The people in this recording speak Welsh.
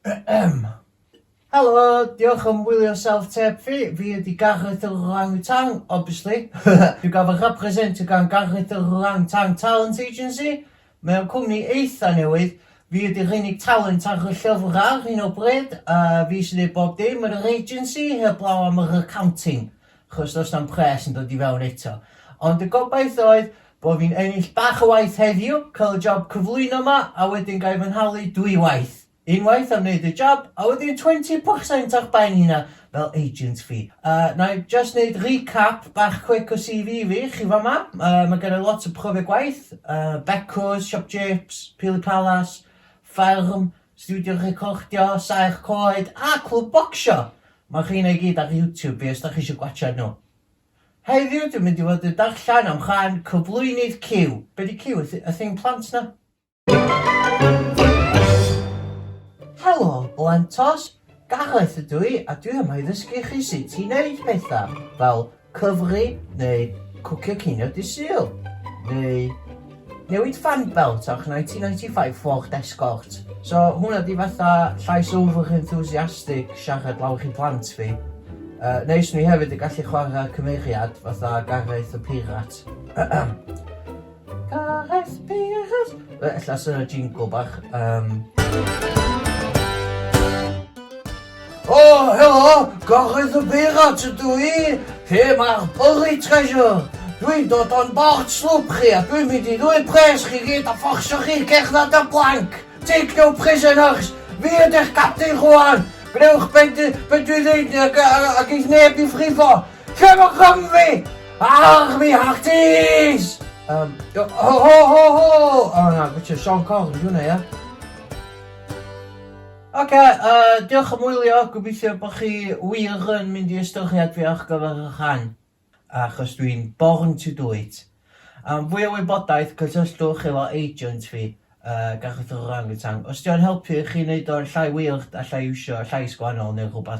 Helo, diolch am wylio self-tape fi ydi Gareth yr Orangutan, obviously. Dwi'n gafel representer gan Gareth yr Orangutan Talent Agency. Mae'n cwmni eitha newydd. Fi ydi'r unig talent ar y llyfr ar hyn o bryd. Fi sy'n neud bob dim yn yr agency, heblaw am yr accounting. Chos does na'n pres yn dod i fewn eto. Ond y gobaith oedd bod fi'n ennill bach o waith heddiw, cael y job cyflwyno yma, a wedyn gael fy nhalu 2 waith. Unwaith am wneud y job, a wedyn 20% ar ben hynna fel agent fi. Na i just wneud recap bach quick o CV fi, chi fa ma. Mae gen i lot o profiad gwaith. Becos, Shop Japes, Pili Palace, Fferm, Studio Recordio, Saech Coed, a Clwb Bocsio. Mae chi'n ei gyd ar YouTube fi os da chi eisiau gwachod nhw. Heddiw, dwi'n mynd i fod yn darllen am chan cyflwynydd Q. Be di Q? Y thing plant na? Helo, Blentos. Gareth ydw I, a dwi yma i ddysgu chi sut i wneud pethau, fel cyfri, neu cwcio cinio dy Sul, neu newid fan belt o'ch 1995 Ford Escort. So, hwnna di fatha llais over enthusiastic siarad lawr i plant fi. Neis ni hefyd y gallu chwarae cymeriad fatha Gareth y Pirat. Gareth Pirat. Ella sy'n y jingle bach. Oh, helo, Gareth y Pirat ydw I. Lle mae'r Burry Treasure. Dwi'n dod o'n bord slwp chi a dwi'n mynd i ddwy pres chi gyd a fforsio chi cerdded y blanc. Take no prisoners. Fi ydy'ch captain rwan. Gnewch be dwi ddeud ac eith neb i ffrifo. Lle mae Cymru? Ar mi hartis! Ho! O na, bwysio Sean Corn, dwi'n ei, diolch am wylio. Gobeithio bod chi wir yn mynd i ystyried fi ar gyfer y chan. Achos dwi'n born to do it. Fwy o wybodaeth, cysylltwch efo agent fi, Gareth yr Orangutan. Os di'n helpu chi wneud o'r llai weird a llai iwsio llais gwahanol neu rhywbeth.